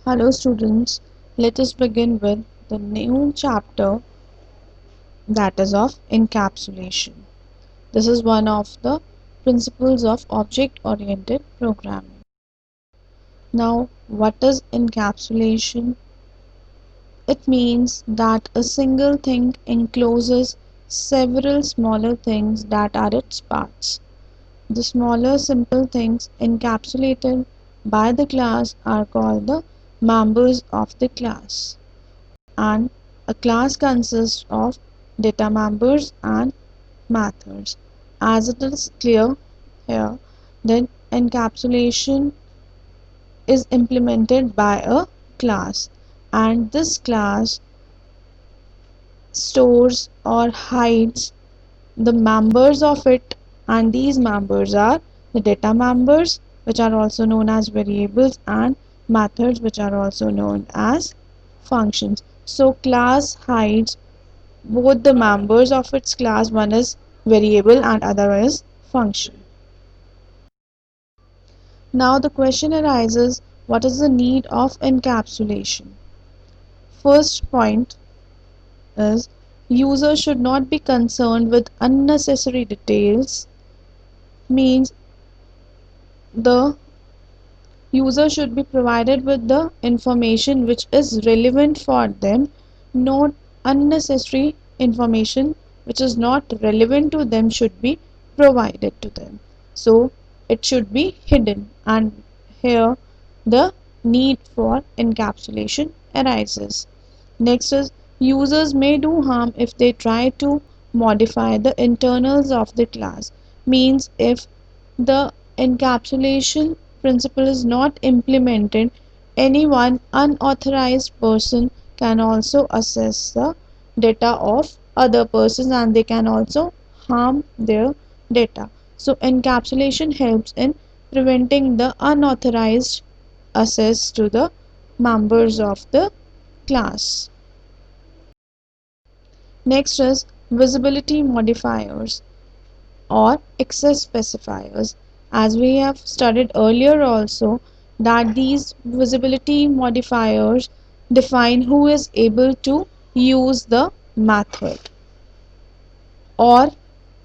Hello students, let us begin with the new chapter that is of encapsulation. This is one of the principles of object-oriented programming. Now, what is encapsulation? It means that a single thing encloses several smaller things that are its parts. The smaller simple things encapsulated by the class are called the members of the class. And a class consists of data members and methods. As it is clear here, then encapsulation is implemented by a class, and this class stores or hides the members of it, and these members are the data members, which are also known as variables, and methods, which are also known as functions. So class hides both the members of its class, one is variable and other is function. Now the question arises, what is the need of encapsulation? First point is, user should not be concerned with unnecessary details, means the user should be provided with the information which is relevant for them, not unnecessary information which is not relevant to them should be provided to them. So it should be hidden, and here the need for encapsulation arises. Next is, users may do harm if they try to modify the internals of the class, means if the encapsulation principle is not implemented, anyone unauthorized person can also access the data of other persons, and they can also harm their data. So encapsulation helps in preventing the unauthorized access to the members of the class. Next is visibility modifiers or access specifiers. As we have studied earlier also, that these visibility modifiers define who is able to use the method. Or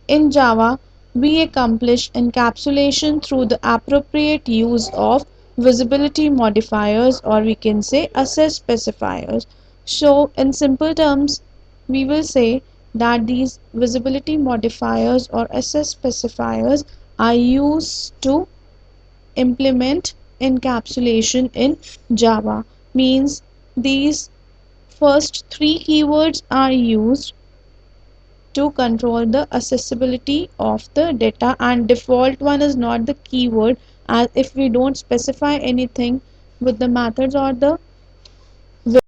in Java, we accomplish encapsulation through the appropriate use of visibility modifiers, or we can say access specifiers. So in simple terms, we will say that these visibility modifiers or access specifiers are used to implement encapsulation in Java. Means these first three keywords are used to control the accessibility of the data, and default one is not the keyword, as if we don't specify anything with the methods or the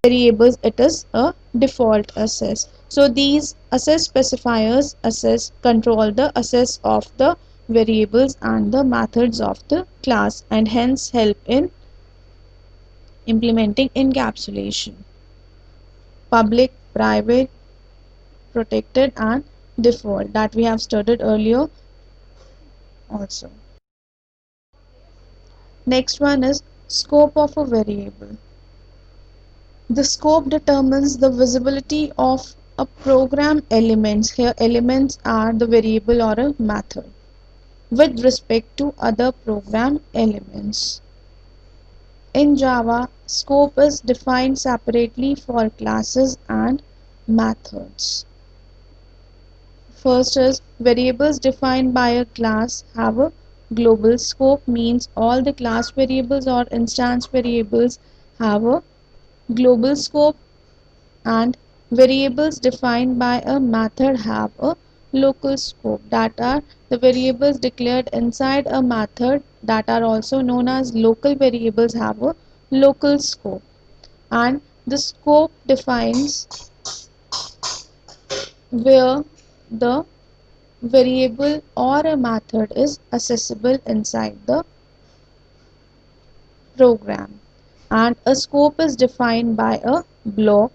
variables, it is a default access. So these access specifiers access control the access of the variables and the methods of the class, and hence help in implementing encapsulation. Public, private, protected, and default, that we have studied earlier also. Next one is scope of a variable. The scope determines the visibility of a program elements. Here elements are the variable or a method with respect to other program elements. In Java, scope is defined separately for classes and methods. First is, variables defined by a class have a global scope, means all the class variables or instance variables have a global scope, and variables defined by a method have a local scope, that are the variables declared inside a method that are also known as local variables have a local scope. And the scope defines where the variable or a method is accessible inside the program. And a scope is defined by a block,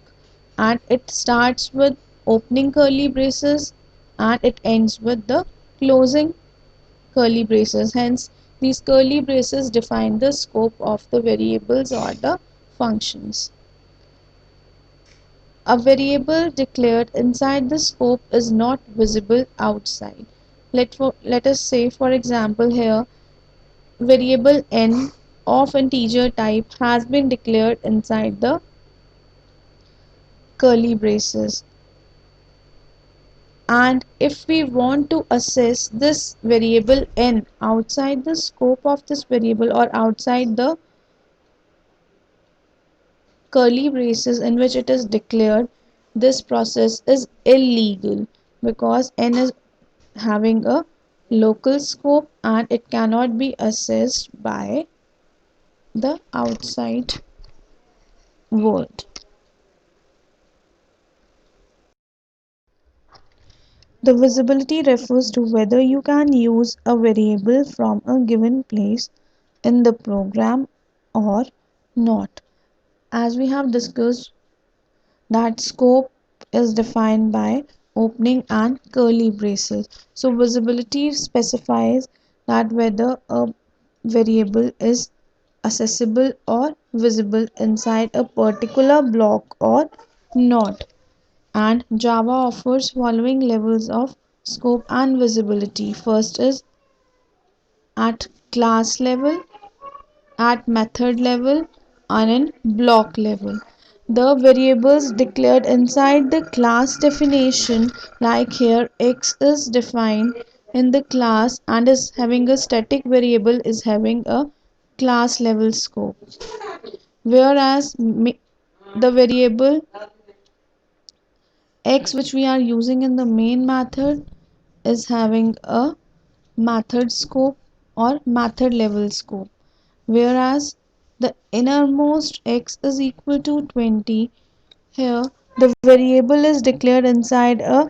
and it starts with opening curly braces and it ends with the closing curly braces. Hence these curly braces define the scope of the variables or the functions. A variable declared inside the scope is not visible outside. Let us say, for example, here variable n of integer type has been declared inside the curly braces, and if we want to assess this variable n outside the scope of this variable or outside the curly braces in which it is declared, this process is illegal because n is having a local scope and it cannot be assessed by the outside world. The visibility refers to whether you can use a variable from a given place in the program or not. As we have discussed, that scope is defined by opening and curly braces. So visibility specifies that whether a variable is accessible or visible inside a particular block or not. And Java offers following levels of scope and visibility. First is at class level, at method level, and in block level. The variables declared inside the class definition, like here x is defined in the class and is having a static variable, is having a class level scope, whereas the variable x which we are using in the main method is having a method scope or method level scope, whereas the innermost x is equal to 20, here the variable is declared inside a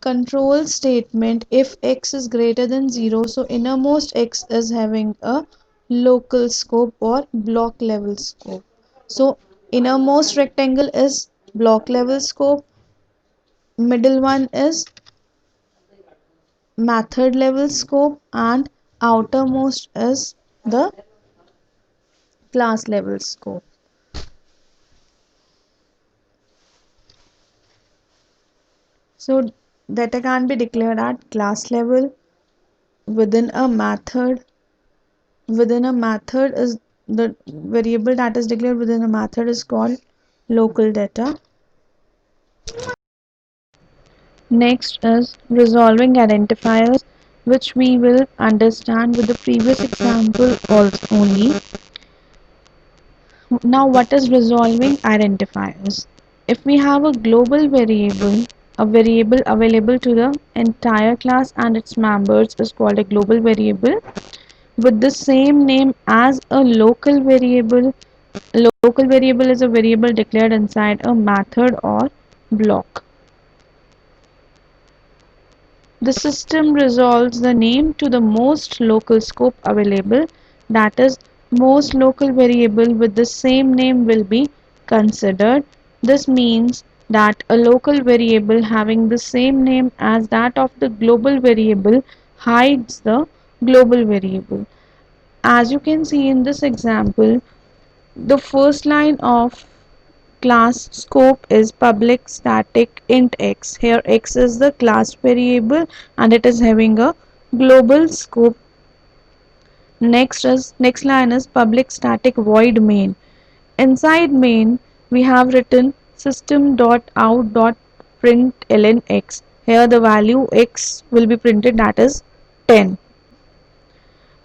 control statement if x is greater than 0, so innermost x is having a local scope or block level scope. So innermost rectangle is block level scope, middle one is method level scope, and outermost is the class level scope. So data can be declared at class level within a method. Within a method is the variable that is declared within a method is called local data. Next is resolving identifiers, which we will understand with the previous example also only. Now, what is resolving identifiers? If we have a global variable, a variable available to the entire class and its members is called a global variable with the same name as a local variable. A local variable is a variable declared inside a method or block. The system resolves the name to the most local scope available, that is, most local variable with the same name will be considered. This means that a local variable having the same name as that of the global variable hides the global variable. As you can see in this example, the first line of class scope is public static int x. Here x is the class variable and it is having a global scope. Next line is public static void main. Inside main we have written system.out.println x. Here the value x will be printed, that is 10.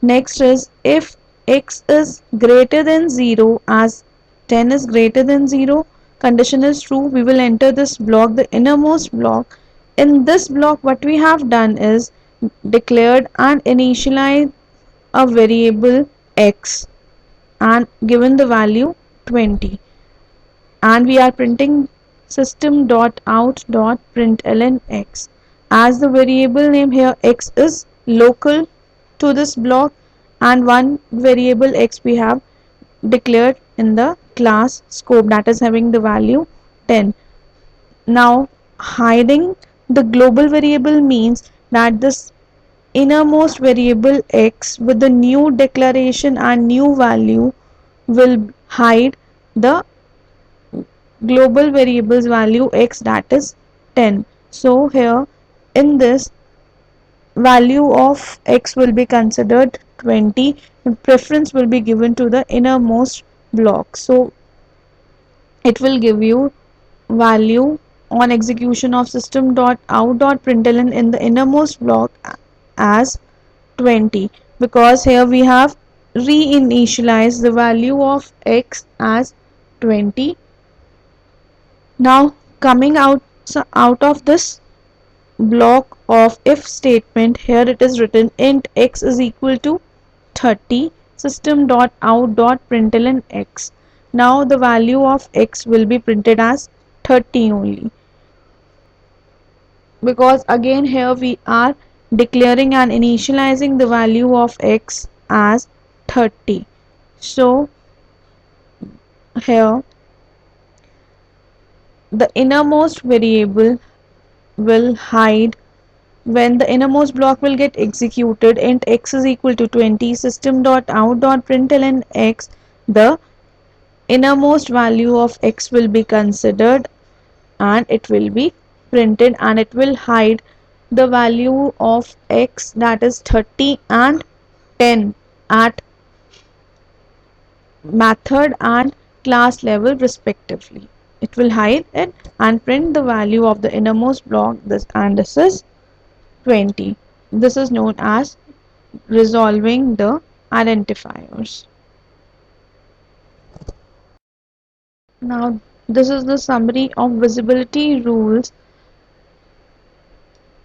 Next is if x is greater than 0, as 10 is greater than 0, condition is true, we will enter this block, the innermost block. In this block what we have done is declared and initialized a variable x and given the value 20, and we are printing system.out.println x. As the variable name here x is local to this block and one variable x we have declared in the class scope, that is having the value 10. Now hiding the global variable means that this innermost variable x with the new declaration and new value will hide the global variables value x, that is 10. So here in this, value of x will be considered 20, and preference will be given to the innermost block. So it will give you value on execution of system.out.println in the innermost block as 20, because here we have reinitialized the value of x as 20. Now coming out of this block of if statement, here it is written int x is equal to 30 system.out.println x. Now the value of x will be printed as 30 only, because again here we are declaring and initializing the value of x as 30. So here the innermost variable will hide when the innermost block will get executed. Int x is equal to 20 system.out.println x, the innermost value of x will be considered and it will be printed, and it will hide the value of x, that is 30 and 10 at method and class level respectively. It will hide it and print the value of the innermost block, and this is 20. This is known as resolving the identifiers. Now this is the summary of visibility rules,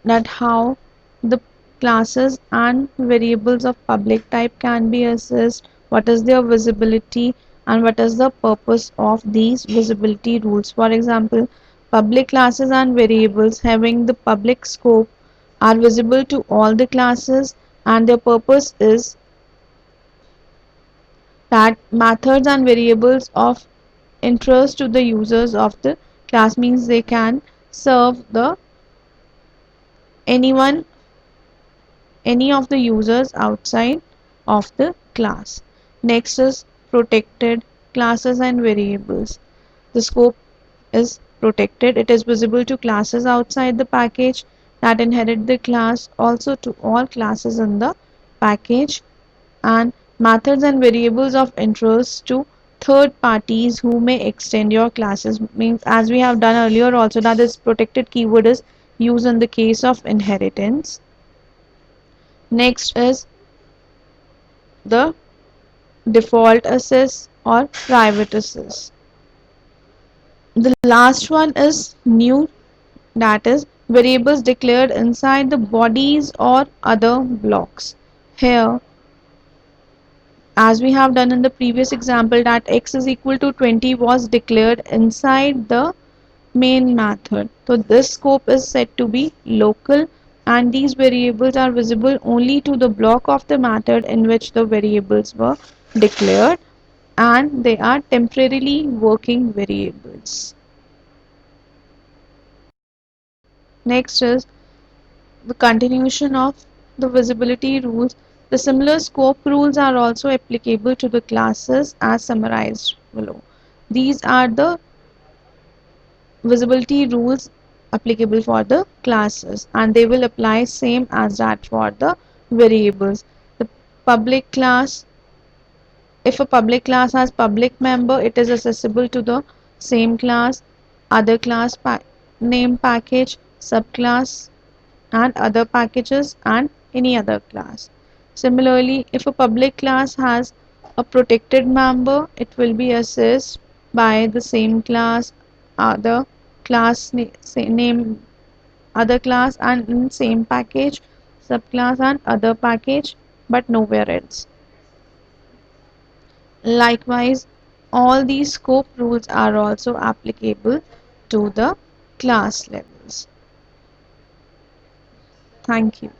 that how the classes and variables of public type can be assessed, what is their visibility, and what is the purpose of these visibility rules. For example, public classes and variables having the public scope are visible to all the classes, and their purpose is that methods and variables of interest to the users of the class, means they can serve the anyone, any of the users outside of the class. Next is protected classes and variables. The scope is protected. It is visible to classes outside the package that inherit the class, also to all classes in the package, and methods and variables of interest to third parties who may extend your classes, means as we have done earlier also, that this protected keyword is used in the case of inheritance. Next is the default access or private access. The last one is new, that is variables declared inside the bodies or other blocks. Here, as we have done in the previous example, that x is equal to 20 was declared inside the main method. So this scope is said to be local, and these variables are visible only to the block of the method in which the variables were declared, and they are temporarily working variables. Next is the continuation of the visibility rules. The similar scope rules are also applicable to the classes as summarized below. These are the visibility rules applicable for the classes, and they will apply same as that for the variables. The public class, if a public class has public member, it is accessible to the same class, other class name package, subclass, and other packages, and any other class. Similarly, if a public class has a protected member, it will be accessed by the same class, other class name, other class, and in same package, subclass, and other package, but nowhere else. Likewise, all these scope rules are also applicable to the class levels. Thank you.